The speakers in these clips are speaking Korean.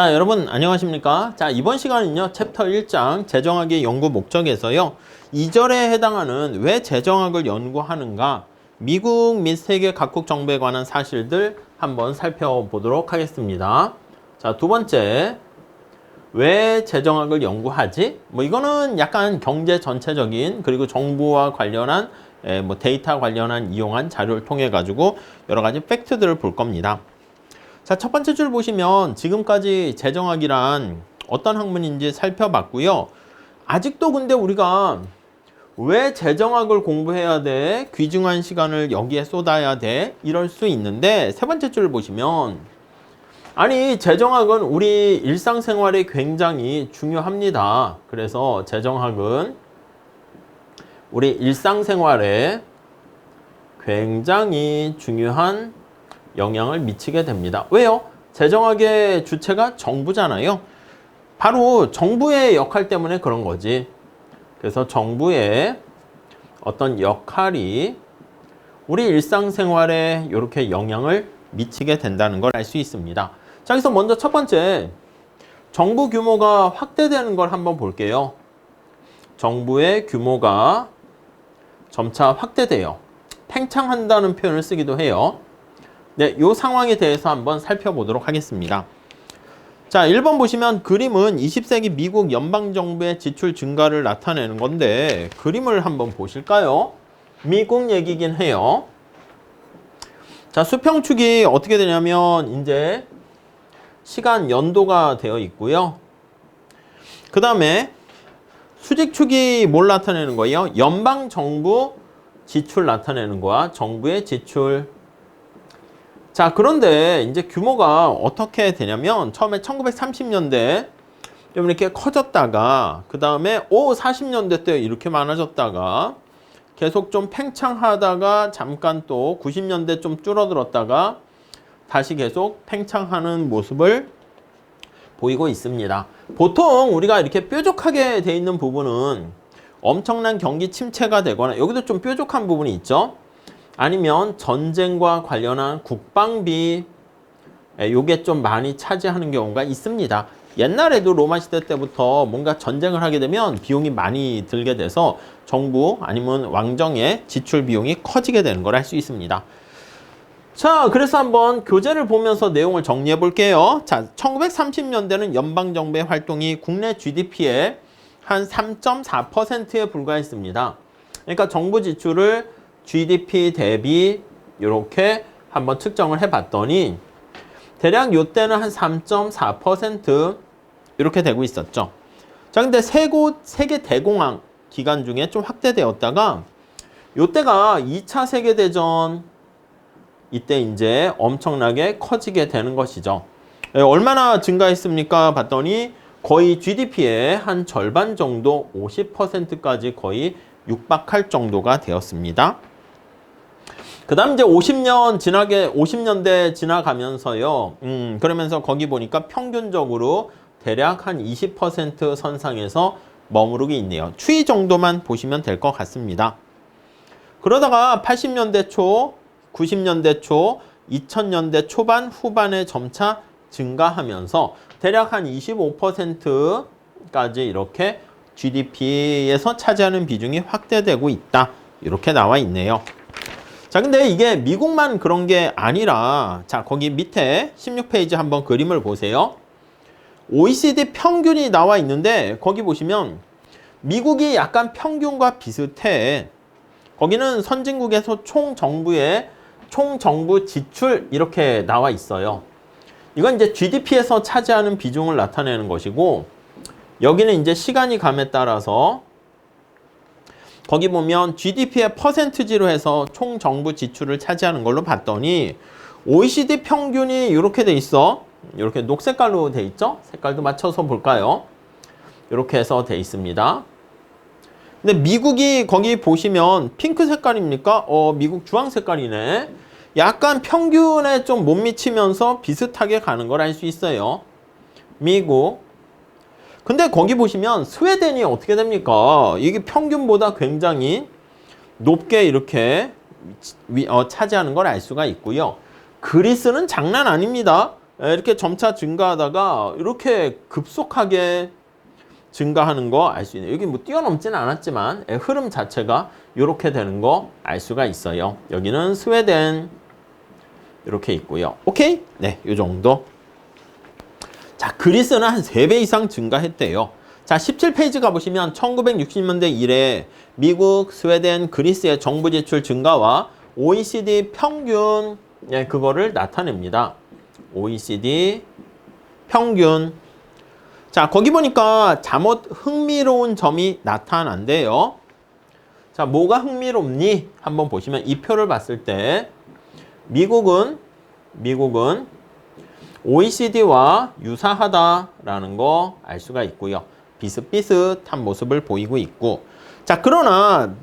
자, 여러분 안녕하십니까? 자, 이번 시간은요 챕터 1장 재정학의 연구 목적에서요 2절에 해당하는 왜 재정학을 연구하는가, 미국 및 세계 각국 정부에 관한 사실들 한번 살펴보도록 하겠습니다. 자, 두 번째, 왜 재정학을 연구하지? 이거는 약간 경제 전체적인, 그리고 정부와 관련한 데이터 관련한 이용한 자료를 통해 가지고 여러 가지 팩트들을 볼 겁니다. 자, 첫 번째 줄 보시면 지금까지 재정학이란 어떤 학문인지 살펴봤고요. 아직도 근데 우리가 왜 재정학을 공부해야 돼? 귀중한 시간을 여기에 쏟아야 돼? 이럴 수 있는데, 세 번째 줄을 보시면 아니, 재정학은 우리 일상생활에 굉장히 중요합니다. 그래서 재정학은 우리 일상생활에 굉장히 중요한 영향을 미치게 됩니다. 왜요? 재정학의 주체가 정부잖아요. 바로 정부의 역할 때문에 그런 거지. 그래서 정부의 어떤 역할이 우리 일상생활에 이렇게 영향을 미치게 된다는 걸 알 수 있습니다. 자, 그래서 먼저 첫 번째, 정부 규모가 확대되는 걸 한번 볼게요. 정부의 규모가 점차 확대돼요. 팽창한다는 표현을 쓰기도 해요. 네, 이 상황에 대해서 한번 살펴보도록 하겠습니다. 자, 1번 보시면 그림은 20세기 미국 연방정부의 지출 증가를 나타내는 건데, 그림을 한번 보실까요? 미국 얘기긴 해요. 자, 수평축이 어떻게 되냐면 이제 시간 연도가 되어 있고요. 그 다음에 수직축이 뭘 나타내는 거예요? 연방정부 지출 나타내는 거야. 정부의 지출. 자, 그런데 이제 규모가 어떻게 되냐면 처음에 1930년대 좀 이렇게 커졌다가, 그 다음에 40년대 때 이렇게 많아졌다가 계속 좀 팽창하다가 잠깐 또 90년대 좀 줄어들었다가 다시 계속 팽창하는 모습을 보이고 있습니다. 보통 우리가 이렇게 뾰족하게 돼 있는 부분은 엄청난 경기 침체가 되거나, 여기도 좀 뾰족한 부분이 있죠. 아니면 전쟁과 관련한 국방비, 요게 좀 많이 차지하는 경우가 있습니다. 옛날에도 로마 시대 때부터 뭔가 전쟁을 하게 되면 비용이 많이 들게 돼서 정부 아니면 왕정의 지출 비용이 커지게 되는 걸 알 수 있습니다. 자, 그래서 한번 교재를 보면서 내용을 정리해 볼게요. 자, 1930년대는 연방정부의 활동이 국내 GDP의 한 3.4%에 불과했습니다. 그러니까 정부 지출을 GDP 대비 이렇게 한번 측정을 해봤더니 대략 이때는 한 3.4% 이렇게 되고 있었죠. 자, 근데 세계 대공황 기간 중에 좀 확대되었다가 이때가 2차 세계대전, 이때 이제 엄청나게 커지게 되는 것이죠. 얼마나 증가했습니까? 봤더니 거의 GDP의 한 절반 정도, 50%까지 거의 육박할 정도가 되었습니다. 그 다음 이제 50년대 지나가면서요. 그러면서 거기 보니까 평균적으로 대략 한 20% 선상에서 머무르고 있네요. 추이 정도만 보시면 될 것 같습니다. 그러다가 80년대 초, 90년대 초, 2000년대 초반, 후반에 점차 증가하면서 대략 한 25%까지 이렇게 GDP에서 차지하는 비중이 확대되고 있다. 이렇게 나와 있네요. 자, 근데 이게 미국만 그런 게 아니라, 자, 거기 밑에 16페이지 한번 그림을 보세요. OECD 평균이 나와 있는데 거기 보시면 미국이 약간 평균과 비슷해. 거기는 선진국에서 총정부 지출 이렇게 나와 있어요. 이건 이제 GDP에서 차지하는 비중을 나타내는 것이고, 여기는 이제 시간이 감에 따라서 거기 보면 GDP의 퍼센트지로 해서 총정부 지출을 차지하는 걸로 봤더니 OECD 평균이 이렇게 돼 있어. 이렇게 녹색깔로 돼 있죠? 색깔도 맞춰서 볼까요? 이렇게 해서 돼 있습니다. 근데 미국이 거기 보시면 핑크 색깔입니까? 미국 주황 색깔이네. 약간 평균에 좀 못 미치면서 비슷하게 가는 걸 알 수 있어요. 미국. 근데 거기 보시면 스웨덴이 어떻게 됩니까? 이게 평균보다 굉장히 높게 이렇게 차지하는 걸 알 수가 있고요. 그리스는 장난 아닙니다. 이렇게 점차 증가하다가 이렇게 급속하게 증가하는 거 알 수 있네요. 여기 뭐 뛰어넘지는 않았지만 흐름 자체가 이렇게 되는 거 알 수가 있어요. 여기는 스웨덴 이렇게 있고요. 오케이? 네, 이 정도. 자, 그리스는 한 3배 이상 증가했대요. 자, 17페이지 가보시면 1960년대 이래 미국, 스웨덴, 그리스의 정부 지출 증가와 OECD 평균, 네, 그거를 나타냅니다. OECD 평균. 자, 거기 보니까 잠옷 흥미로운 점이 나타난대요. 자, 뭐가 흥미롭니? 한번 보시면 이 표를 봤을 때 미국은 OECD와 유사하다라는 거 알 수가 있고요. 비슷비슷한 모습을 보이고 있고. 자, 그러나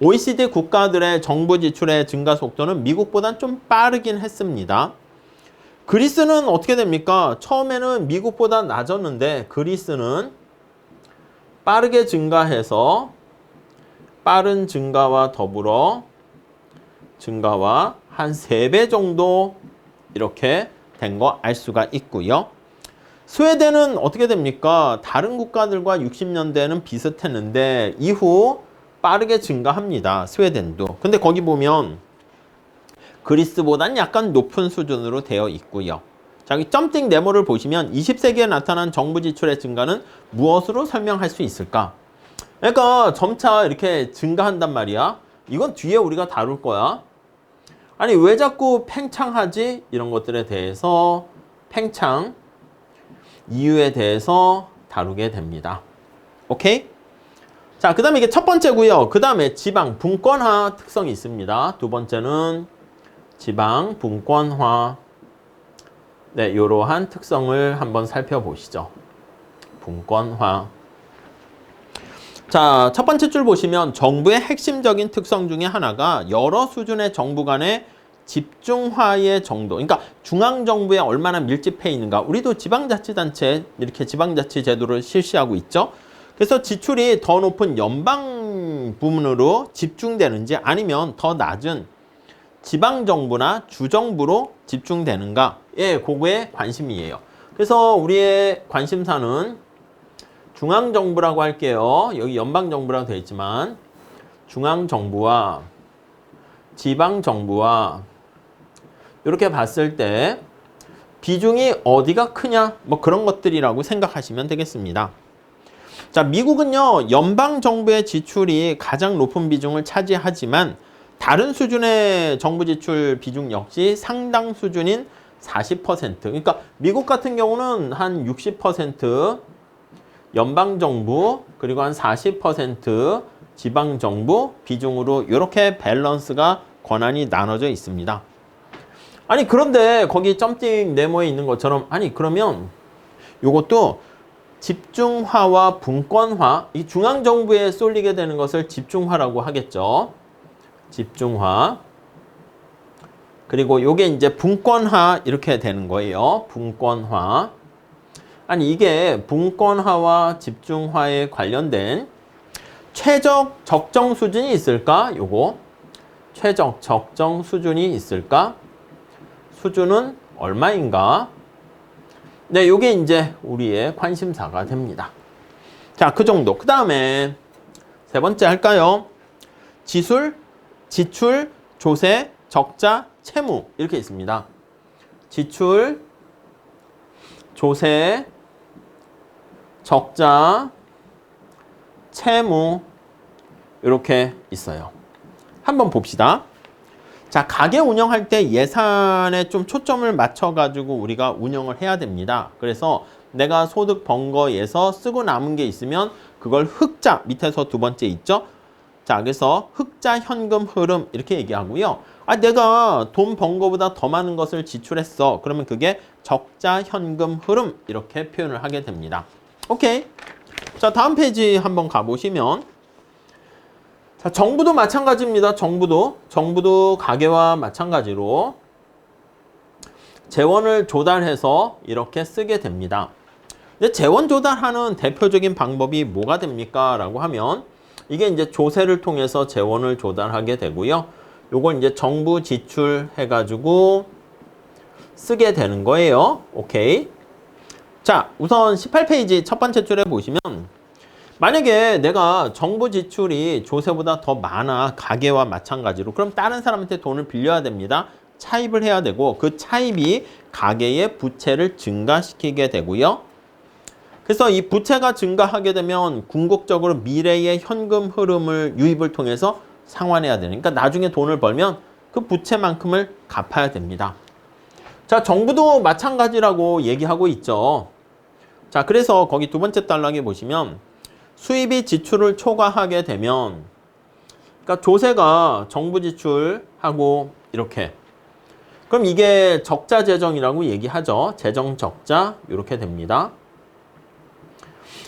OECD 국가들의 정부 지출의 증가 속도는 미국보단 좀 빠르긴 했습니다. 그리스는 어떻게 됩니까? 처음에는 미국보다 낮았는데 그리스는 빠르게 증가해서 빠른 증가와 더불어 증가와 한 3배 정도 이렇게 된 거 알 수가 있고요. 스웨덴은 어떻게 됩니까? 다른 국가들과 60년대에는 비슷했는데 이후 빠르게 증가합니다. 스웨덴도. 근데 거기 보면 그리스보다는 약간 높은 수준으로 되어 있고요. 자, 이 점띵 네모를 보시면 20세기에 나타난 정부 지출의 증가는 무엇으로 설명할 수 있을까? 그러니까 점차 이렇게 증가한단 말이야. 이건 뒤에 우리가 다룰 거야. 아니, 왜 자꾸 팽창하지? 이런 것들에 대해서 팽창 이유에 대해서 다루게 됩니다. 오케이? 자, 그 다음에 이게 첫 번째고요. 그 다음에 지방 분권화 특성이 있습니다. 두 번째는 지방 분권화. 네, 이러한 특성을 한번 살펴보시죠. 분권화. 자, 첫 번째 줄 보시면 정부의 핵심적인 특성 중에 하나가 여러 수준의 정부 간의 집중화의 정도. 그러니까 중앙정부에 얼마나 밀집해 있는가. 우리도 지방자치단체 이렇게 지방자치 제도를 실시하고 있죠. 그래서 지출이 더 높은 연방 부문으로 집중되는지 아니면 더 낮은 지방정부나 주정부로 집중되는가. 예, 그거에 관심이에요. 그래서 우리의 관심사는 중앙정부라고 할게요. 여기 연방정부라고 되어 있지만 중앙정부와 지방정부와 이렇게 봤을 때 비중이 어디가 크냐 뭐 그런 것들이라고 생각하시면 되겠습니다. 자, 미국은요 연방정부의 지출이 가장 높은 비중을 차지하지만 다른 수준의 정부 지출 비중 역시 상당 수준인 40%. 그러니까 미국 같은 경우는 한 60% 연방정부 그리고 한 40% 지방정부 비중으로 이렇게 밸런스가 권한이 나눠져 있습니다. 아니 그런데 거기 점띵 네모에 있는 것처럼 아니 그러면 이것도 집중화와 분권화, 이 중앙정부에 쏠리게 되는 것을 집중화라고 하겠죠. 집중화. 그리고 이게 이제 분권화 이렇게 되는 거예요. 분권화. 아니 이게 분권화와 집중화에 관련된 최적 적정 수준이 있을까? 요거 최적 적정 수준이 있을까? 수준은 얼마인가? 네, 요게 이제 우리의 관심사가 됩니다. 자, 그 정도. 그 다음에 세 번째 할까요? 지출, 조세, 적자, 채무 이렇게 있습니다. 지출, 조세, 적자, 채무 이렇게 있어요. 한번 봅시다. 자, 가게 운영할 때 예산에 좀 초점을 맞춰가지고 우리가 운영을 해야 됩니다. 그래서 내가 소득 번 거에서 쓰고 남은 게 있으면 그걸 흑자, 밑에서 두 번째 있죠? 자, 그래서 흑자 현금 흐름 이렇게 얘기하고요. 아, 내가 돈 번 거보다 더 많은 것을 지출했어. 그러면 그게 적자 현금 흐름 이렇게 표현을 하게 됩니다. 오케이. 자, 다음 페이지 한번 가보시면 자, 정부도 마찬가지입니다. 정부도 가계와 마찬가지로 재원을 조달해서 이렇게 쓰게 됩니다. 근데 재원 조달하는 대표적인 방법이 뭐가 됩니까? 라고 하면 이게 이제 조세를 통해서 재원을 조달하게 되고요. 요걸 이제 정부 지출 해가지고 쓰게 되는 거예요. 오케이. 자, 우선 18페이지 첫 번째 줄에 보시면 만약에 내가 정부 지출이 조세보다 더 많아, 가계와 마찬가지로, 그럼 다른 사람한테 돈을 빌려야 됩니다. 차입을 해야 되고 그 차입이 가계의 부채를 증가시키게 되고요. 그래서 이 부채가 증가하게 되면 궁극적으로 미래의 현금 흐름을 유입을 통해서 상환해야 되니까 나중에 돈을 벌면 그 부채만큼을 갚아야 됩니다. 자, 정부도 마찬가지라고 얘기하고 있죠. 자, 그래서 거기 두 번째 단락에 보시면 수입이 지출을 초과하게 되면, 그러니까 조세가 정부 지출하고 이렇게, 그럼 이게 적자 재정이라고 얘기하죠. 재정 적자 이렇게 됩니다.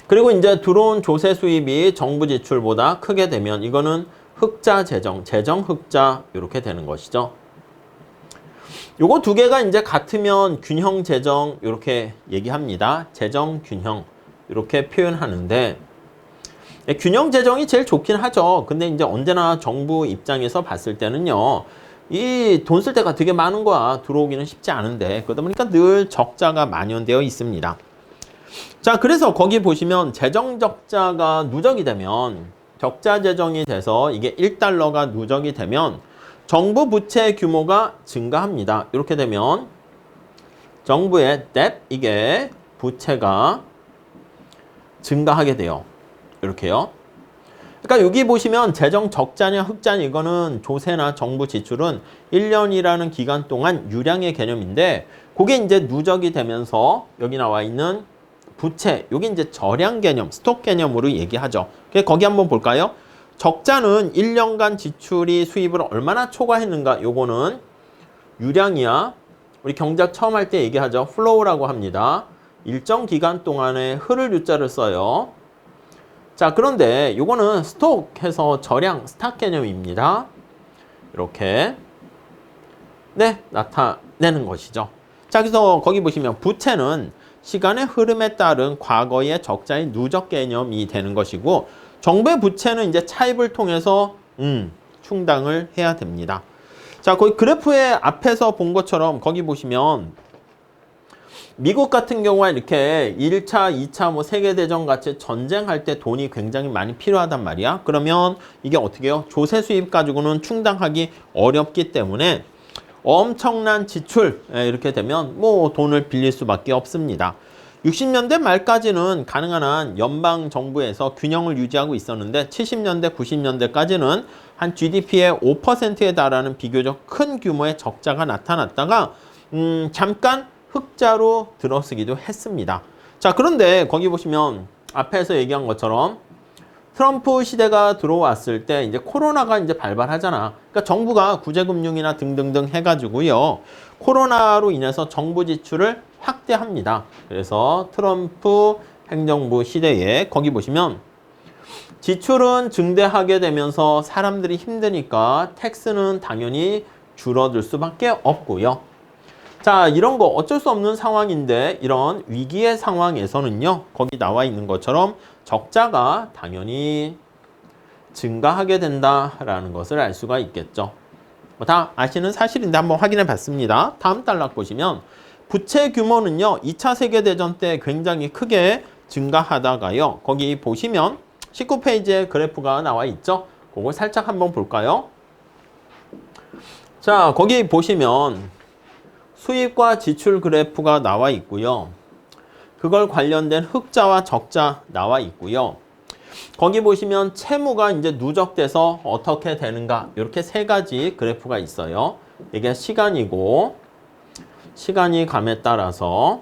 그리고 이제 들어온 조세 수입이 정부 지출보다 크게 되면 이거는 흑자 재정, 재정 흑자 이렇게 되는 것이죠. 요거 두 개가 이제 같으면 균형 재정 이렇게 얘기합니다. 재정 균형 이렇게 표현하는데, 균형 재정이 제일 좋긴 하죠. 근데 이제 언제나 정부 입장에서 봤을 때는요, 이 돈 쓸 때가 되게 많은 거야. 들어오기는 쉽지 않은데, 그러다 보니까 늘 적자가 만연되어 있습니다. 자, 그래서 거기 보시면 재정 적자가 누적이 되면, 적자 재정이 돼서 이게 1달러가 누적이 되면 정부 부채 규모가 증가합니다. 이렇게 되면 정부의 debt, 이게 부채가 증가하게 돼요. 이렇게요. 그러니까 여기 보시면 재정 적자냐 흑자냐, 이거는 조세나 정부 지출은 1년이라는 기간 동안 유량의 개념인데, 그게 이제 누적이 되면서 여기 나와 있는 부채, 여기 이제 저량 개념, 스톡 개념으로 얘기하죠. 거기 한번 볼까요? 적자는 1년간 지출이 수입을 얼마나 초과했는가, 요거는 유량이야. 우리 경제학 처음 할 때 얘기하죠. 플로우라고 합니다. 일정 기간 동안에 흐를 유자를 써요. 자, 그런데 요거는 스톡해서 저량, 스탁 개념입니다. 이렇게 나타내는 것이죠. 자, 그래서 거기 보시면 부채는 시간의 흐름에 따른 과거의 적자의 누적 개념이 되는 것이고, 정부의 부채는 이제 차입을 통해서 충당을 해야 됩니다. 자, 거기 그래프의 앞에서 본 것처럼 거기 보시면 미국 같은 경우에 이렇게 1차, 2차 뭐 세계대전 같이 전쟁할 때 돈이 굉장히 많이 필요하단 말이야. 그러면 이게 어떻게 해요? 조세 수입 가지고는 충당하기 어렵기 때문에 엄청난 지출, 이렇게 되면 뭐 돈을 빌릴 수밖에 없습니다. 60년대 말까지는 가능한 한 연방 정부에서 균형을 유지하고 있었는데 70년대, 90년대까지는 한 GDP의 5%에 달하는 비교적 큰 규모의 적자가 나타났다가 잠깐 흑자로 들어서기도 했습니다. 자, 그런데 거기 보시면 앞에서 얘기한 것처럼 트럼프 시대가 들어왔을 때 이제 코로나가 이제 발발하잖아. 그러니까 정부가 구제금융이나 등등등 해가지고요, 코로나로 인해서 정부 지출을 확대합니다. 그래서 트럼프 행정부 시대에 거기 보시면 지출은 증대하게 되면서 사람들이 힘드니까 텍스는 당연히 줄어들 수밖에 없고요. 자, 이런 거 어쩔 수 없는 상황인데, 이런 위기의 상황에서는요, 거기 나와 있는 것처럼 적자가 당연히 증가하게 된다라는 것을 알 수가 있겠죠. 다 아시는 사실인데 한번 확인해 봤습니다. 다음 단락 보시면 부채 규모는요, 2차 세계대전 때 굉장히 크게 증가하다가요, 거기 보시면 19페이지에 그래프가 나와 있죠. 그걸 살짝 한번 볼까요? 자, 거기 보시면 수입과 지출 그래프가 나와 있고요. 그걸 관련된 흑자와 적자 나와 있고요. 거기 보시면 채무가 이제 누적돼서 어떻게 되는가, 이렇게 세 가지 그래프가 있어요. 이게 시간이고, 시간이 감에 따라서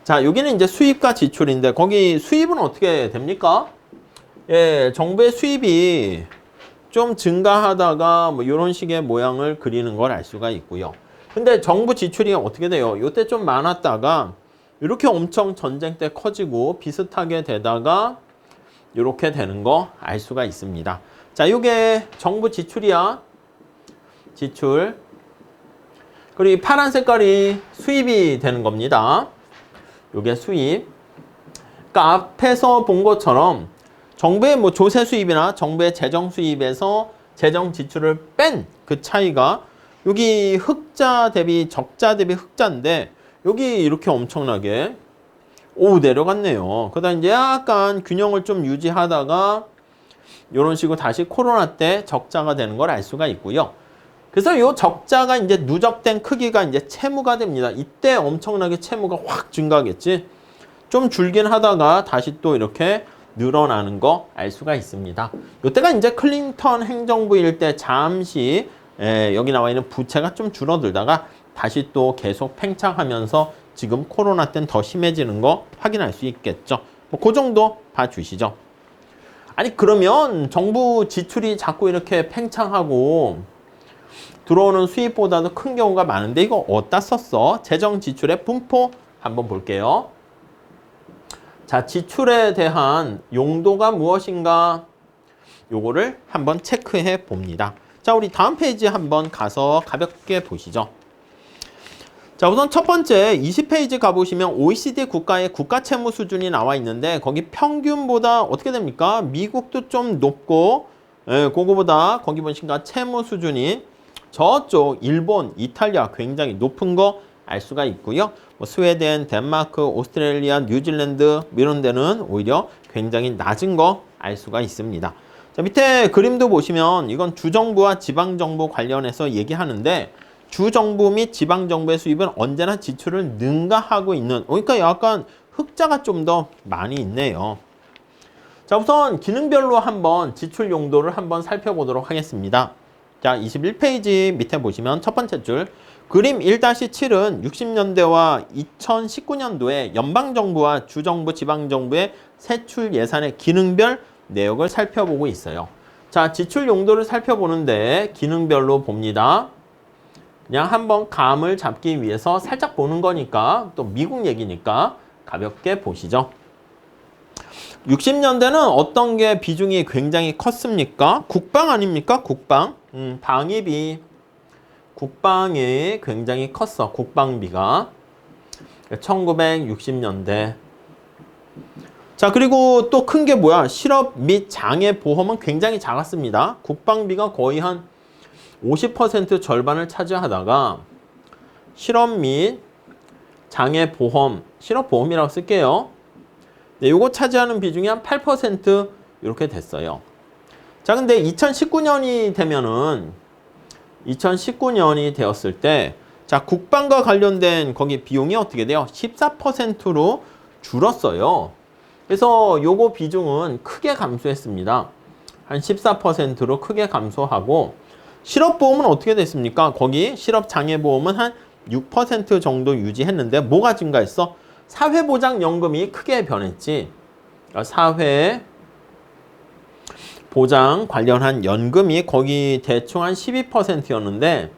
자, 여기는 이제 수입과 지출인데, 거기 수입은 어떻게 됩니까? 예, 정부의 수입이 좀 증가하다가 뭐 이런 식의 모양을 그리는 걸 알 수가 있고요. 근데 정부 지출이 어떻게 돼요? 이때 좀 많았다가 이렇게 엄청 전쟁 때 커지고 비슷하게 되다가 이렇게 되는 거 알 수가 있습니다. 자, 이게 정부 지출이야. 지출. 그리고 파란 색깔이 수입이 되는 겁니다. 이게 수입. 그러니까 앞에서 본 것처럼 정부의 뭐 조세 수입이나 정부의 재정 수입에서 재정 지출을 뺀 그 차이가 여기 흑자 대비 적자 대비 흑자인데 여기 이렇게 엄청나게 내려갔네요. 그러다 이제 약간 균형을 좀 유지하다가 이런 식으로 다시 코로나 때 적자가 되는 걸 알 수가 있고요. 그래서 이 적자가 이제 누적된 크기가 이제 채무가 됩니다. 이때 엄청나게 채무가 확 증가하겠지. 좀 줄긴 하다가 다시 또 이렇게 늘어나는 거 알 수가 있습니다. 이때가 이제 클린턴 행정부일 때 잠시 여기 나와 있는 부채가 좀 줄어들다가 다시 또 계속 팽창하면서 지금 코로나 때는 더 심해지는 거 확인할 수 있겠죠. 그 정도 봐주시죠. 아니 그러면 정부 지출이 자꾸 이렇게 팽창하고 들어오는 수입보다도 큰 경우가 많은데 이거 어디다 썼어? 재정 지출의 분포 한번 볼게요. 자, 지출에 대한 용도가 무엇인가? 요거를 한번 체크해 봅니다. 자, 우리 다음 페이지 한번 가서 가볍게 보시죠. 자, 우선 첫 번째 20페이지 가보시면 OECD 국가의 국가 채무 수준이 나와 있는데 거기 평균보다 어떻게 됩니까? 미국도 좀 높고 그거보다 거기 보시니까 채무 수준이 저쪽 일본, 이탈리아 굉장히 높은 거 알 수가 있고요. 뭐 스웨덴, 덴마크, 오스트레일리아, 뉴질랜드 이런 데는 오히려 굉장히 낮은 거 알 수가 있습니다. 자, 밑에 그림도 보시면 이건 주정부와 지방정부 관련해서 얘기하는데 주정부 및 지방정부의 수입은 언제나 지출을 능가하고 있는 그러니까 약간 흑자가 좀 더 많이 있네요. 자, 우선 기능별로 한번 지출 용도를 한번 살펴보도록 하겠습니다. 자, 21페이지 밑에 보시면 첫 번째 줄 그림 1-7은 60년대와 2019년도에 연방정부와 주정부, 지방정부의 세출 예산의 기능별 내역을 살펴보고 있어요. 자, 지출 용도를 살펴보는데 기능별로 봅니다. 그냥 한번 감을 잡기 위해서 살짝 보는 거니까 또 미국 얘기니까 가볍게 보시죠. 60년대는 어떤 게 비중이 굉장히 컸습니까? 국방 아닙니까? 국방. 국방이 굉장히 컸어. 국방비가. 1960년대. 자, 그리고 또 큰 게 뭐야? 실업 및 장애 보험은 굉장히 작았습니다. 국방비가 거의 한 50% 절반을 차지하다가 실업 및 장애 보험, 실업 보험이라고 쓸게요. 네, 요거 차지하는 비중이 한 8% 이렇게 됐어요. 자, 근데 2019년이 되었을 때, 자, 국방과 관련된 거기 비용이 어떻게 돼요? 14%로 줄었어요. 그래서 요거 비중은 크게 감소했습니다. 한 14%로 크게 감소하고, 실업보험은 어떻게 됐습니까? 거기 실업장애보험은 한 6% 정도 유지했는데, 뭐가 증가했어? 사회보장연금이 크게 변했지. 사회보장 관련한 연금이 거기 대충 한 12%였는데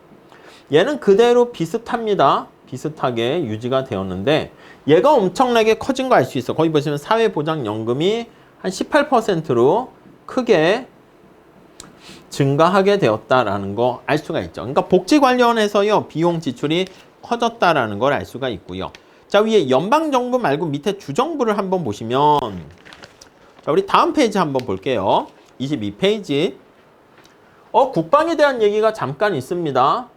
얘는 그대로 비슷합니다. 비슷하게 유지가 되었는데 얘가 엄청나게 커진 거 알 수 있어. 거기 보시면 사회보장연금이 한 18%로 크게 증가하게 되었다라는 거 알 수가 있죠. 그러니까 복지 관련해서요 비용 지출이 커졌다라는 걸 알 수가 있고요. 자, 위에 연방정부 말고 밑에 주정부를 한번 보시면 자, 우리 다음 페이지 한번 볼게요. 22페이지. 국방에 대한 얘기가 잠깐 있습니다.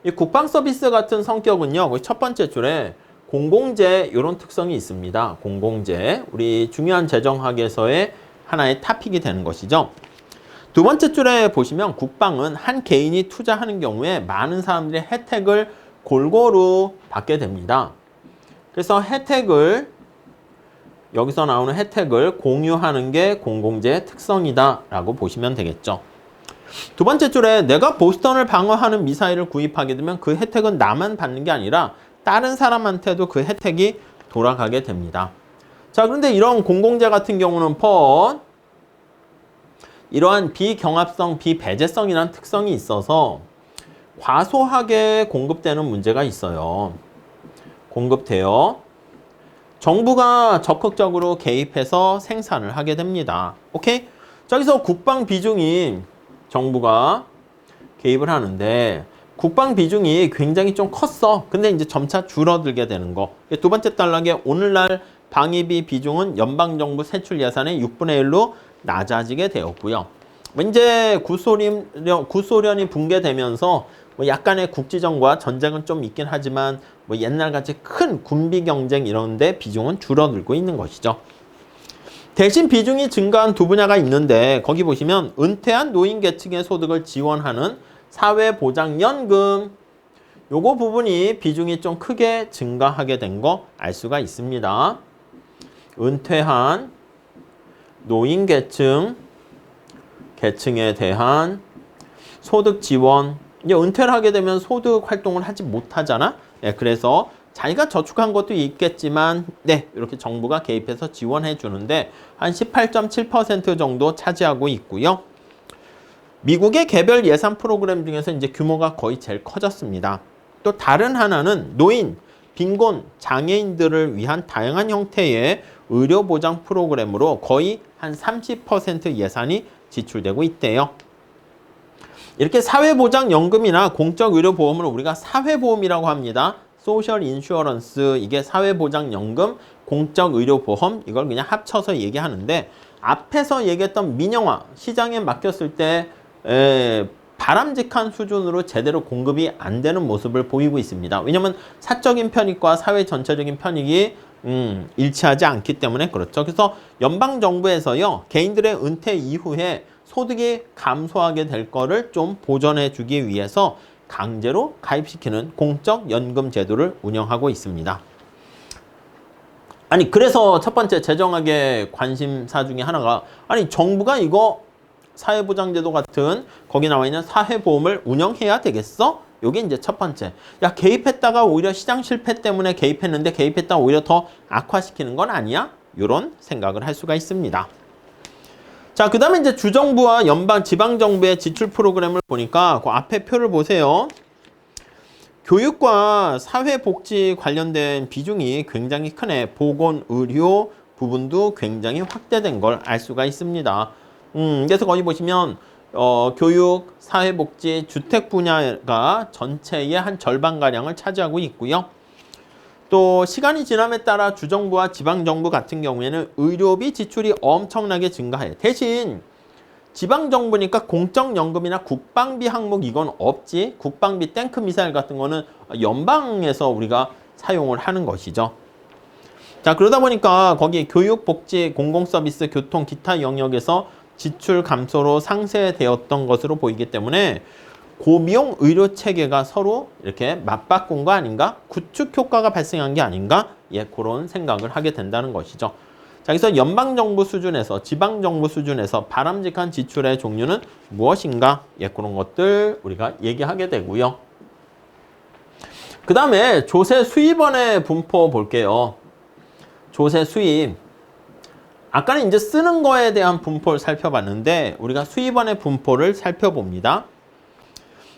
이 국방 서비스 같은 성격은요. 첫 번째 줄에 공공재 이런 특성이 있습니다. 공공재. 우리 중요한 재정학에서의 하나의 토픽이 되는 것이죠. 두 번째 줄에 보시면 국방은 한 개인이 투자하는 경우에 많은 사람들이 혜택을 골고루 받게 됩니다. 그래서 여기서 나오는 혜택을 공유하는 게 공공재의 특성이다 라고 보시면 되겠죠. 두 번째 줄에 내가 보스턴을 방어하는 미사일을 구입하게 되면 그 혜택은 나만 받는 게 아니라 다른 사람한테도 그 혜택이 돌아가게 됩니다. 자, 그런데 이런 공공재 같은 경우는 이러한 비경합성, 비배제성이라는 특성이 있어서 과소하게 공급되는 문제가 있어요. 공급돼요. 정부가 적극적으로 개입해서 생산을 하게 됩니다. 오케이? 자, 여기서 국방 비중이 정부가 개입을 하는데 국방 비중이 굉장히 좀 컸어. 근데 이제 점차 줄어들게 되는 거. 두 번째 단락에 오늘날 방위비 비중은 연방정부 세출 예산의 6분의 1로 낮아지게 되었고요. 이제 구소련이 붕괴되면서 뭐 약간의 국지전과 전쟁은 좀 있긴 하지만 뭐 옛날같이 큰 군비 경쟁 이런데 비중은 줄어들고 있는 것이죠. 대신 비중이 증가한 두 분야가 있는데 거기 보시면 은퇴한 노인 계층의 소득을 지원하는 사회보장연금, 요거 부분이 비중이 좀 크게 증가하게 된 거 알 수가 있습니다. 은퇴한 노인 계층에 대한 소득 지원. 이제 은퇴를 하게 되면 소득 활동을 하지 못하잖아. 네, 그래서 자기가 저축한 것도 있겠지만 이렇게 정부가 개입해서 지원해 주는데 한 18.7% 정도 차지하고 있고요. 미국의 개별 예산 프로그램 중에서 이제 규모가 거의 제일 커졌습니다. 또 다른 하나는 노인, 빈곤, 장애인들을 위한 다양한 형태의 의료 보장 프로그램으로 거의 한 30% 예산이 지출되고 있대요. 이렇게 사회보장연금이나 공적의료보험을 우리가 사회보험이라고 합니다. 소셜 인슈어런스, 이게 사회보장연금, 공적의료보험, 이걸 그냥 합쳐서 얘기하는데 앞에서 얘기했던 민영화, 시장에 맡겼을 때 바람직한 수준으로 제대로 공급이 안 되는 모습을 보이고 있습니다. 왜냐하면 사적인 편익과 사회 전체적인 편익이 일치하지 않기 때문에 그렇죠. 그래서 연방정부에서요, 개인들의 은퇴 이후에 소득이 감소하게 될 거를 좀 보전해 주기 위해서 강제로 가입시키는 공적연금 제도를 운영하고 있습니다. 아니, 그래서 첫 번째 재정학의 관심사 중에 하나가, 아니, 정부가 이거 사회보장제도 같은 거기 나와 있는 사회보험을 운영해야 되겠어? 요게 이제 첫 번째. 야, 개입했다가 오히려 시장 실패 때문에 개입했는데 개입했다가 오히려 더 악화시키는 건 아니야? 요런 생각을 할 수가 있습니다. 자, 그 다음에 이제 주정부와 연방, 지방정부의 지출 프로그램을 보니까 그 앞에 표를 보세요. 교육과 사회복지 관련된 비중이 굉장히 크네. 보건, 의료 부분도 굉장히 확대된 걸 알 수가 있습니다. 그래서 거기 보시면 교육, 사회복지, 주택 분야가 전체의 한 절반가량을 차지하고 있고요. 또 시간이 지남에 따라 주정부와 지방정부 같은 경우에는 의료비 지출이 엄청나게 증가해. 대신 지방정부니까 공적연금이나 국방비 항목 이건 없지. 국방비 탱크 미사일 같은 거는 연방에서 우리가 사용을 하는 것이죠. 자, 그러다 보니까 거기 교육, 복지, 공공서비스, 교통, 기타 영역에서 지출 감소로 상쇄되었던 것으로 보이기 때문에 고비용 의료 체계가 서로 이렇게 맞바꾼 거 아닌가? 구축 효과가 발생한 게 아닌가? 그런 생각을 하게 된다는 것이죠. 자, 그래서 연방정부 수준에서 지방정부 수준에서 바람직한 지출의 종류는 무엇인가? 그런 것들 우리가 얘기하게 되고요. 그 다음에 조세 수입원의 분포 볼게요. 조세 수입. 아까는 이제 쓰는 거에 대한 분포를 살펴봤는데 우리가 수입원의 분포를 살펴봅니다.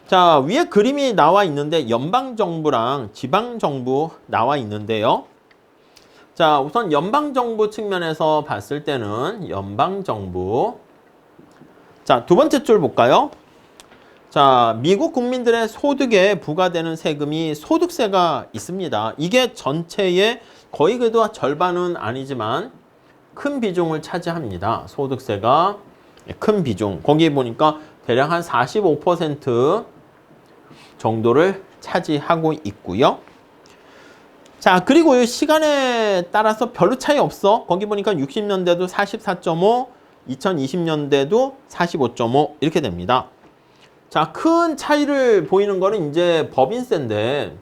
자, 위에 그림이 나와 있는데 연방정부랑 지방정부 나와 있는데요. 자, 우선 연방정부 측면에서 봤을 때는 연방정부. 자, 두 번째 줄 볼까요? 자, 미국 국민들의 소득에 부과되는 세금이 소득세가 있습니다. 이게 전체의 거의 그래도 절반은 아니지만 큰 비중을 차지합니다. 소득세가 큰 비중. 거기 보니까 대략 한 45% 정도를 차지하고 있고요. 자, 그리고 이 시간에 따라서 별로 차이 없어. 거기 보니까 60년대도 44.5, 2020년대도 45.5 이렇게 됩니다. 자, 큰 차이를 보이는 거는 이제 법인세인데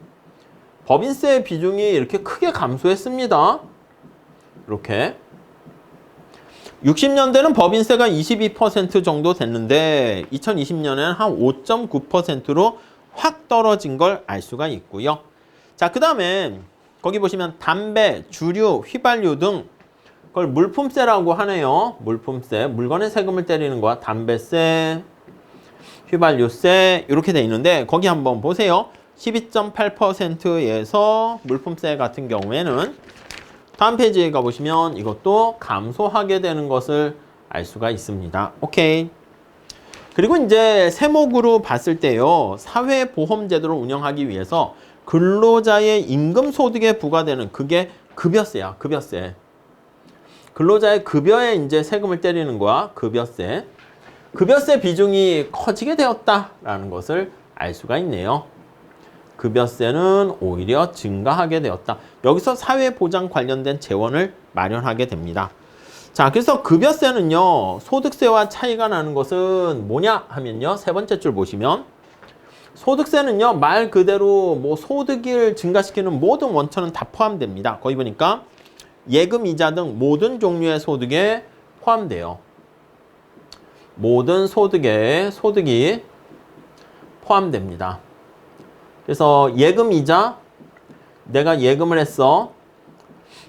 법인세 비중이 이렇게 크게 감소했습니다. 이렇게 60년대는 법인세가 22% 정도 됐는데 2020년에는 한 5.9%로 확 떨어진 걸 알 수가 있고요. 자, 그 다음에 거기 보시면 담배, 주류, 휘발유 등 그걸 물품세라고 하네요. 물품세, 물건의 세금을 때리는 거야. 담배세, 휘발유세 이렇게 돼 있는데 거기 한번 보세요. 12.8%에서 물품세 같은 경우에는 다음 페이지에 가보시면 이것도 감소하게 되는 것을 알 수가 있습니다. 오케이. 그리고 이제 세목으로 봤을 때요. 사회보험제도를 운영하기 위해서 근로자의 임금소득에 부과되는 그게 급여세야. 급여세. 근로자의 급여에 이제 세금을 때리는 거야. 급여세. 급여세 비중이 커지게 되었다라는 것을 알 수가 있네요. 급여세는 오히려 증가하게 되었다. 여기서 사회보장 관련된 재원을 마련하게 됩니다. 자, 그래서 급여세는요, 소득세와 차이가 나는 것은 뭐냐 하면요, 세 번째 줄 보시면 소득세는요, 말 그대로 뭐 소득을 증가시키는 모든 원천은 다 포함됩니다. 거기 보니까 예금, 이자 등 모든 종류의 소득에 포함돼요. 모든 소득이 포함됩니다. 그래서 예금, 이자, 내가 예금을 했어.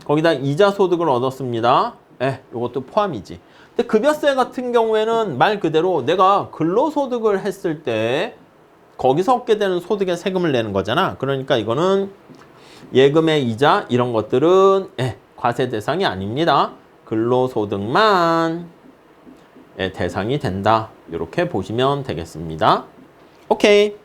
거기다 이자 소득을 얻었습니다. 이것도 포함이지. 근데 급여세 같은 경우에는 말 그대로 내가 근로소득을 했을 때 거기서 얻게 되는 소득에 세금을 내는 거잖아. 그러니까 이거는 예금의 이자 이런 것들은 과세 대상이 아닙니다. 근로소득만 대상이 된다. 이렇게 보시면 되겠습니다. 오케이.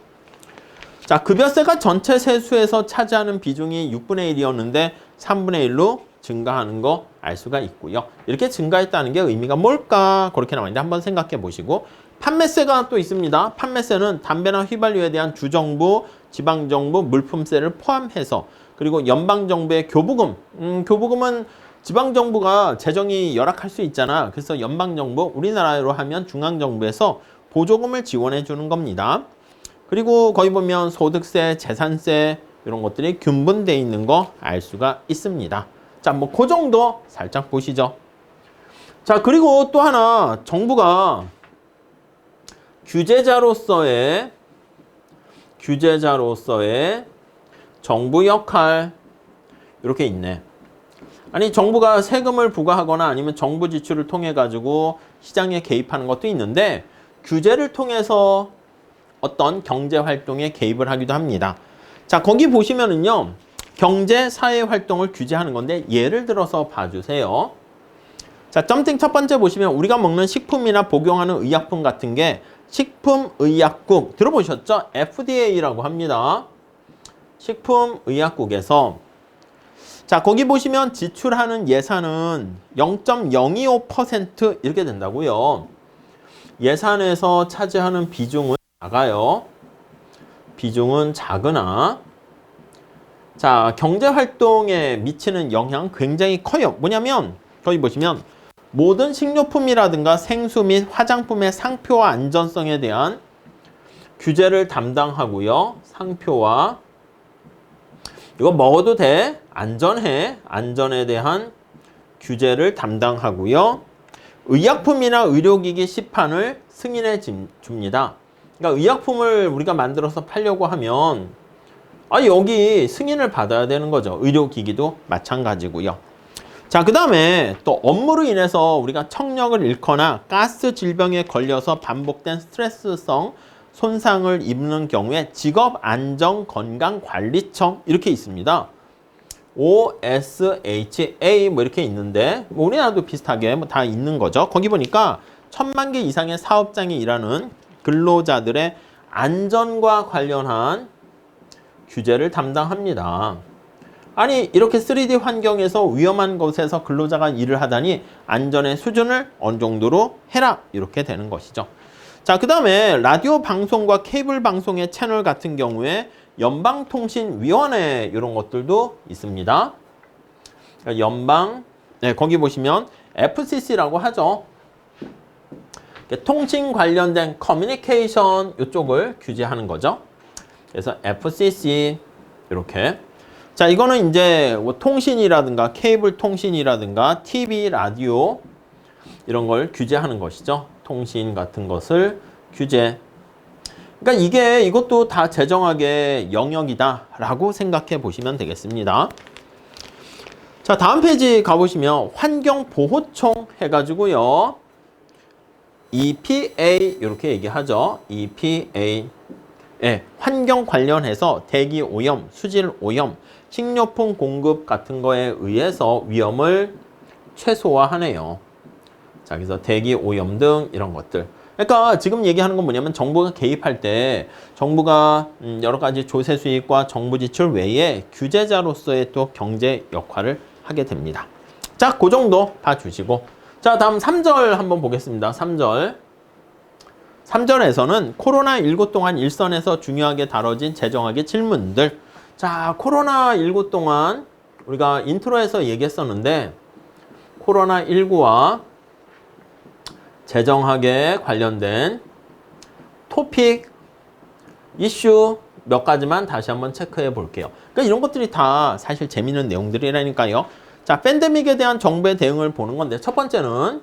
자, 급여세가 전체 세수에서 차지하는 비중이 6분의 1이었는데 3분의 1로 증가하는 거 알 수가 있고요. 이렇게 증가했다는 게 의미가 뭘까? 그렇게 나와있는데 한번 생각해 보시고, 판매세가 또 있습니다. 판매세는 담배나 휘발유에 대한 주정부, 지방정부 물품세를 포함해서, 그리고 연방정부의 교부금, 교부금은 지방정부가 재정이 열악할 수 있잖아. 그래서 연방정부, 우리나라로 하면 중앙정부에서 보조금을 지원해 주는 겁니다. 그리고 거기 보면 소득세, 재산세 이런 것들이 균분되어 있는 거 알 수가 있습니다. 자, 뭐 그 정도 살짝 보시죠. 자, 그리고 또 하나 정부가 규제자로서의 정부 역할 이렇게 있네. 아니, 정부가 세금을 부과하거나 아니면 정부 지출을 통해 가지고 시장에 개입하는 것도 있는데 규제를 통해서 어떤 경제 활동에 개입을 하기도 합니다. 자, 거기 보시면은요, 경제 사회 활동을 규제하는 건데 예를 들어서 봐주세요. 자, 점팅 첫 번째 보시면 우리가 먹는 식품이나 복용하는 의약품 같은 게 식품의약국 들어보셨죠? FDA라고 합니다. 식품의약국에서 자, 거기 보시면 지출하는 예산은 0.025% 이렇게 된다고요. 예산에서 차지하는 비중은 작아요. 비중은 작으나 자, 경제활동에 미치는 영향 굉장히 커요. 뭐냐면 거기 보시면 모든 식료품이라든가 생수 및 화장품의 상표와 안전성에 대한 규제를 담당하고요. 상표와 이거 먹어도 돼? 안전해? 안전에 대한 규제를 담당하고요. 의약품이나 의료기기 시판을 승인해 줍니다. 그러니까 의약품을 우리가 만들어서 팔려고 하면 여기 승인을 받아야 되는 거죠. 의료기기도 마찬가지고요. 자, 그 다음에 또 업무로 인해서 우리가 청력을 잃거나 가스 질병에 걸려서 반복된 스트레스성 손상을 입는 경우에 직업안전건강관리청 이렇게 있습니다. OSHA 뭐 이렇게 있는데 뭐 우리나라도 비슷하게 뭐 다 있는 거죠. 거기 보니까 1000만 개 이상의 사업장에 일하는 근로자들의 안전과 관련한 규제를 담당합니다. 아니, 이렇게 3D 환경에서 위험한 곳에서 근로자가 일을 하다니 안전의 수준을 어느 정도로 해라 이렇게 되는 것이죠. 자, 그 다음에 라디오 방송과 케이블 방송의 채널 같은 경우에 연방통신위원회 이런 것들도 있습니다. 거기 보시면 FCC라고 하죠. 통신 관련된 커뮤니케이션 이쪽을 규제하는 거죠. 그래서 FCC 이렇게. 자, 이거는 이제 뭐 통신이라든가 케이블 통신이라든가 TV, 라디오 이런 걸 규제하는 것이죠. 통신 같은 것을 규제. 그러니까 이것도 다 재정학의 영역이다라고 생각해 보시면 되겠습니다. 자, 다음 페이지 가보시면 환경보호청 해가지고요. EPA 이렇게 얘기하죠. EPA. 환경 관련해서 대기 오염, 수질 오염, 식료품 공급 같은 거에 의해서 위험을 최소화하네요. 자, 그래서 대기 오염 등 이런 것들. 그러니까 지금 얘기하는 건 뭐냐면 정부가 개입할 때 정부가 여러 가지 조세 수익과 정부 지출 외에 규제자로서의 또 경제 역할을 하게 됩니다. 자, 그 정도 봐주시고. 자, 다음 3절 한번 보겠습니다. 3절. 3절에서는 코로나19 동안 일선에서 중요하게 다뤄진 재정학의 질문들. 자, 코로나19 동안 우리가 인트로에서 얘기했었는데 코로나19와 재정학에 관련된 토픽, 이슈 몇 가지만 다시 한번 체크해 볼게요. 그러니까 이런 것들이 다 사실 재미있는 내용들이라니까요. 자, 팬데믹에 대한 정부의 대응을 보는 건데 첫 번째는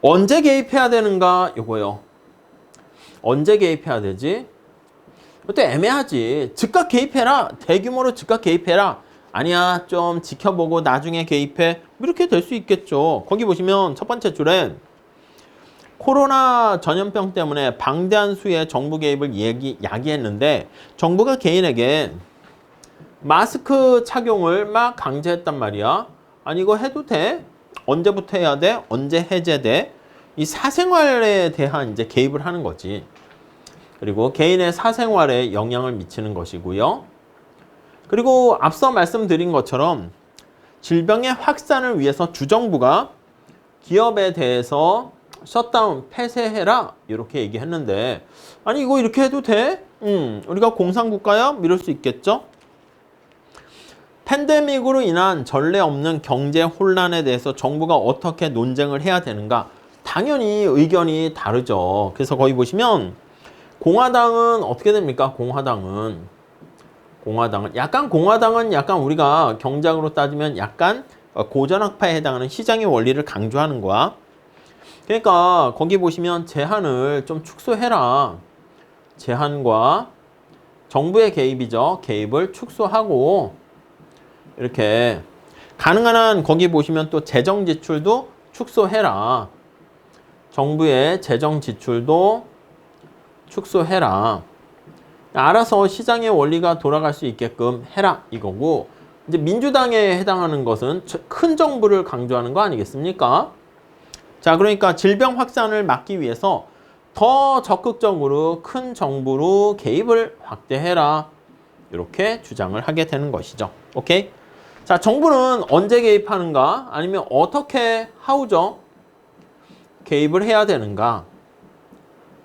언제 개입해야 되는가 요거요. 언제 개입해야 되지? 그것도 애매하지. 즉각 개입해라. 대규모로 즉각 개입해라. 아니야, 좀 지켜보고 나중에 개입해. 이렇게 될 수 있겠죠. 거기 보시면 첫 번째 줄에 코로나 전염병 때문에 방대한 수의 정부 개입을 야기했는데 정부가 개인에게 마스크 착용을 막 강제했단 말이야. 아니 이거 해도 돼? 언제부터 해야 돼? 언제 해제돼? 이 사생활에 대한 이제 개입을 하는 거지. 그리고 개인의 사생활에 영향을 미치는 것이고요. 그리고 앞서 말씀드린 것처럼 질병의 확산을 위해서 주정부가 기업에 대해서 셧다운, 폐쇄해라 이렇게 얘기했는데 아니 이거 이렇게 해도 돼? 우리가 공산국가야? 이럴 수 있겠죠? 팬데믹으로 인한 전례 없는 경제 혼란에 대해서 정부가 어떻게 논쟁을 해야 되는가? 당연히 의견이 다르죠. 그래서 거기 보시면 공화당은 어떻게 됩니까? 공화당은 약간 우리가 경제학으로 따지면 약간 고전학파에 해당하는 시장의 원리를 강조하는 거야. 그러니까 거기 보시면 제한을 좀 축소해라. 제한과 정부의 개입이죠. 개입을 축소하고 이렇게 가능한 한 거기 보시면 또 재정 지출도 축소해라. 정부의 재정 지출도 축소해라. 알아서 시장의 원리가 돌아갈 수 있게끔 해라 이거고 이제 민주당에 해당하는 것은 큰 정부를 강조하는 거 아니겠습니까? 자, 그러니까 질병 확산을 막기 위해서 더 적극적으로 큰 정부로 개입을 확대해라. 이렇게 주장을 하게 되는 것이죠. 오케이? 자, 정부는 언제 개입하는가? 아니면 어떻게 하우죠? 개입을 해야 되는가?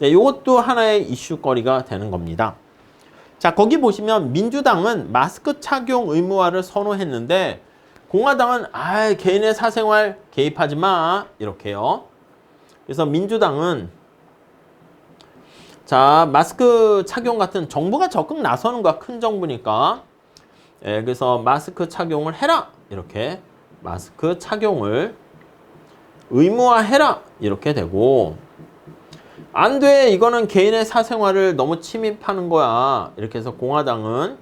네, 이것도 하나의 이슈거리가 되는 겁니다. 자, 거기 보시면 민주당은 마스크 착용 의무화를 선호했는데 공화당은 개인의 사생활 개입하지 마 이렇게요. 그래서 민주당은 자, 마스크 착용 같은 정부가 적극 나서는 거야. 큰 정부니까. 그래서 마스크 착용을 해라 이렇게 마스크 착용을 의무화해라 이렇게 되고 안 돼 이거는 개인의 사생활을 너무 침입하는 거야 이렇게 해서 공화당은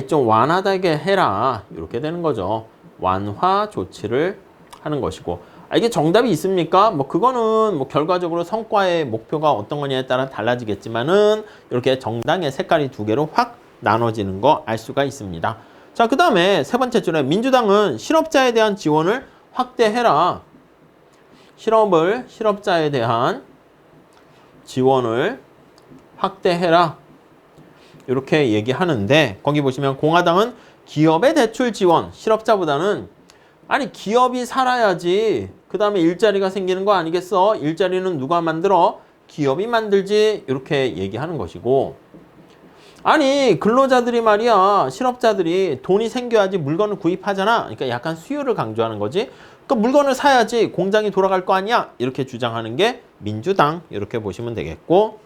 좀 완화되게 해라 이렇게 되는 거죠. 완화 조치를 하는 것이고 이게 정답이 있습니까? 뭐 그거는 뭐 결과적으로 성과의 목표가 어떤 거냐에 따라 달라지겠지만은 이렇게 정당의 색깔이 두 개로 확 나눠지는 거 알 수가 있습니다. 자, 그 다음에 세 번째 줄에 민주당은 실업자에 대한 지원을 확대해라. 실업자에 대한 지원을 확대해라. 이렇게 얘기하는데 거기 보시면 공화당은 기업의 대출 지원, 실업자보다는 아니 기업이 살아야지 그 다음에 일자리가 생기는 거 아니겠어? 일자리는 누가 만들어? 기업이 만들지 이렇게 얘기하는 것이고 아니 근로자들이 말이야 실업자들이 돈이 생겨야지 물건을 구입하잖아. 그러니까 약간 수요를 강조하는 거지. 그러니까 물건을 사야지 공장이 돌아갈 거 아니야 이렇게 주장하는 게 민주당 이렇게 보시면 되겠고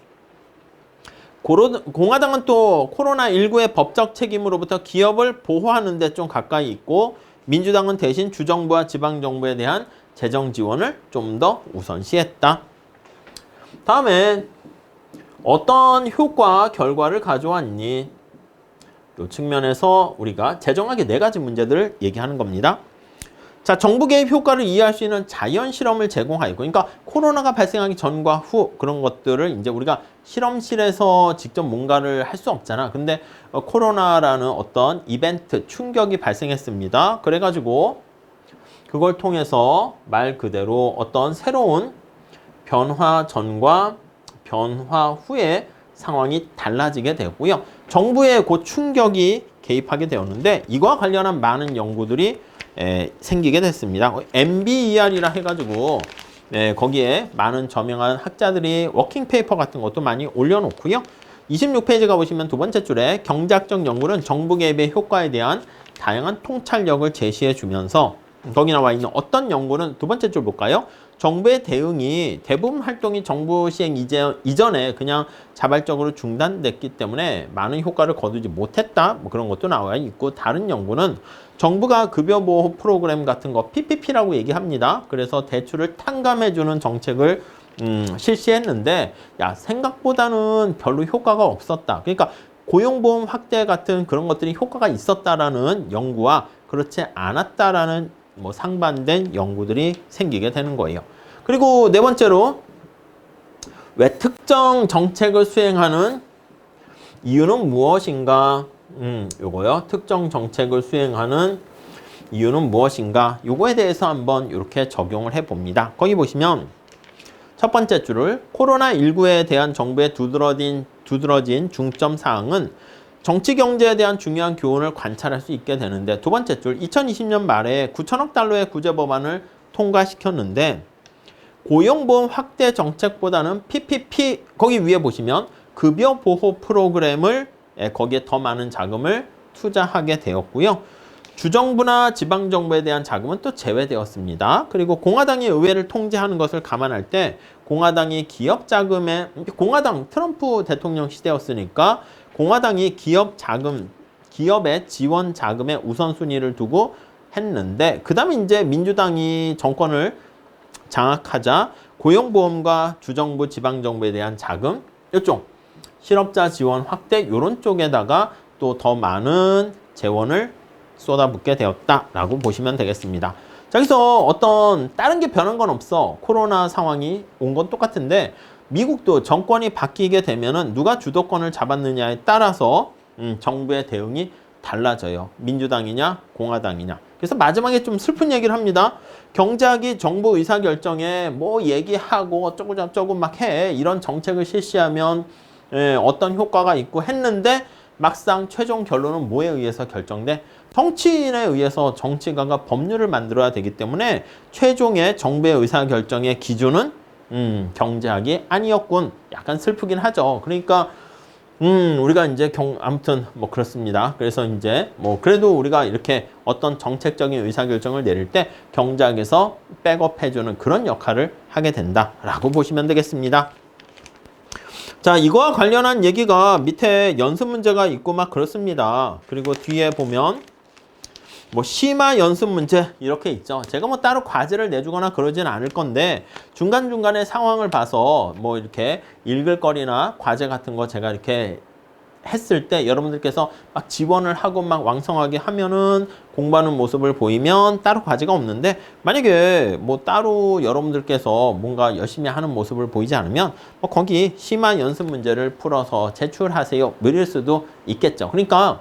공화당은 또 코로나19의 법적 책임으로부터 기업을 보호하는 데 좀 가까이 있고 민주당은 대신 주정부와 지방정부에 대한 재정 지원을 좀 더 우선시했다. 다음에 어떤 효과, 결과를 가져왔니? 이 측면에서 우리가 재정학의 4가지 문제들을 얘기하는 겁니다. 자, 정부 개입 효과를 이해할 수 있는 자연 실험을 제공하고, 그러니까 코로나가 발생하기 전과 후 그런 것들을 이제 우리가 실험실에서 직접 뭔가를 할 수 없잖아. 근데 코로나라는 어떤 이벤트, 충격이 발생했습니다. 그래가지고 그걸 통해서 말 그대로 어떤 새로운 변화 전과 변화 후의 상황이 달라지게 되고요. 정부의 그 충격이 개입하게 되었는데 이와 관련한 많은 연구들이 생기게 됐습니다. MBER이라 해가지고 거기에 많은 저명한 학자들이 워킹 페이퍼 같은 것도 많이 올려놓고요. 26페이지 가보시면 두 번째 줄에 경제학적 연구는 정부 개입의 효과에 대한 다양한 통찰력을 제시해 주면서 거기 나와 있는 어떤 연구는 두 번째 줄 볼까요? 정부의 대응이 대부분 활동이 정부 시행 이전에 그냥 자발적으로 중단됐기 때문에 많은 효과를 거두지 못했다. 뭐 그런 것도 나와 있고 다른 연구는 정부가 급여보호 프로그램 같은 거 PPP라고 얘기합니다. 그래서 대출을 탕감해주는 정책을 실시했는데 생각보다는 별로 효과가 없었다. 그러니까 고용보험 확대 같은 그런 것들이 효과가 있었다라는 연구와 그렇지 않았다라는 상반된 연구들이 생기게 되는 거예요. 그리고 네 번째로 왜 특정 정책을 수행하는 이유는 무엇인가? 요거요. 특정 정책을 수행하는 이유는 무엇인가? 요거에 대해서 한번 이렇게 적용을 해 봅니다. 거기 보시면 첫 번째 줄을 코로나19에 대한 정부의 두드러진 중점 사항은 정치 경제에 대한 중요한 교훈을 관찰할 수 있게 되는데 두 번째 줄 2020년 말에 9천억 달러의 구제 법안을 통과시켰는데 고용보험 확대 정책보다는 PPP 거기 위에 보시면 급여 보호 프로그램을 거기에 더 많은 자금을 투자하게 되었고요. 주정부나 지방정부에 대한 자금은 또 제외되었습니다. 그리고 공화당이 의회를 통제하는 것을 감안할 때 공화당이 기업 자금에 공화당 트럼프 대통령 시대였으니까 공화당이 기업 자금, 기업의 지원 자금에 우선순위를 두고 했는데 그 다음에 이제 민주당이 정권을 장악하자 고용보험과 주정부, 지방정부에 대한 자금, 이쪽 실업자 지원 확대 이런 쪽에다가 또 더 많은 재원을 쏟아붓게 되었다라고 보시면 되겠습니다. 자, 여기서 어떤 다른 게 변한 건 없어. 코로나 상황이 온 건 똑같은데 미국도 정권이 바뀌게 되면은 누가 주도권을 잡았느냐에 따라서 정부의 대응이 달라져요. 민주당이냐 공화당이냐. 그래서 마지막에 좀 슬픈 얘기를 합니다. 경제학이 정부 의사결정에 뭐 얘기하고 어쩌고저쩌고 막 해. 이런 정책을 실시하면 어떤 효과가 있고 했는데 막상 최종 결론은 뭐에 의해서 결정돼? 정치인에 의해서 정치가가 법률을 만들어야 되기 때문에 최종의 정부의 의사결정의 기준은 경제학이 아니었군. 약간 슬프긴 하죠. 그러니까 우리가 이제 아무튼 뭐 그렇습니다. 그래서 이제 뭐 그래도 우리가 이렇게 어떤 정책적인 의사결정을 내릴 때 경제학에서 백업해주는 그런 역할을 하게 된다라고 보시면 되겠습니다. 자, 이거와 관련한 얘기가 밑에 연습 문제가 있고 막 그렇습니다. 그리고 뒤에 보면 뭐 심화 연습 문제 이렇게 있죠. 제가 뭐 따로 과제를 내주거나 그러진 않을 건데 중간중간에 상황을 봐서 뭐 이렇게 읽을 거리나 과제 같은 거 제가 이렇게 했을 때 여러분들께서 막 지원을 하고 막 왕성하게 하면은 공부하는 모습을 보이면 따로 과제가 없는데 만약에 뭐 따로 여러분들께서 뭔가 열심히 하는 모습을 보이지 않으면 뭐 거기 심화 연습 문제를 풀어서 제출하세요. 이럴 수도 있겠죠. 그러니까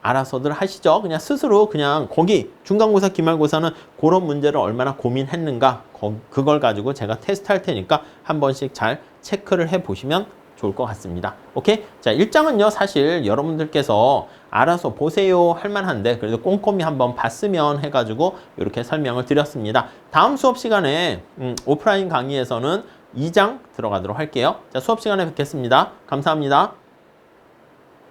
알아서들 하시죠. 그냥 스스로 그냥 거기 중간고사, 기말고사는 그런 문제를 얼마나 고민했는가 그걸 가지고 제가 테스트할 테니까 한 번씩 잘 체크를 해보시면 좋을 것 같습니다. 오케이? 자, 1장은요, 사실 여러분들께서 알아서 보세요 할 만한데 그래도 꼼꼼히 한번 봤으면 해가지고 이렇게 설명을 드렸습니다. 다음 수업 시간에 오프라인 강의에서는 2장 들어가도록 할게요. 자, 수업 시간에 뵙겠습니다. 감사합니다.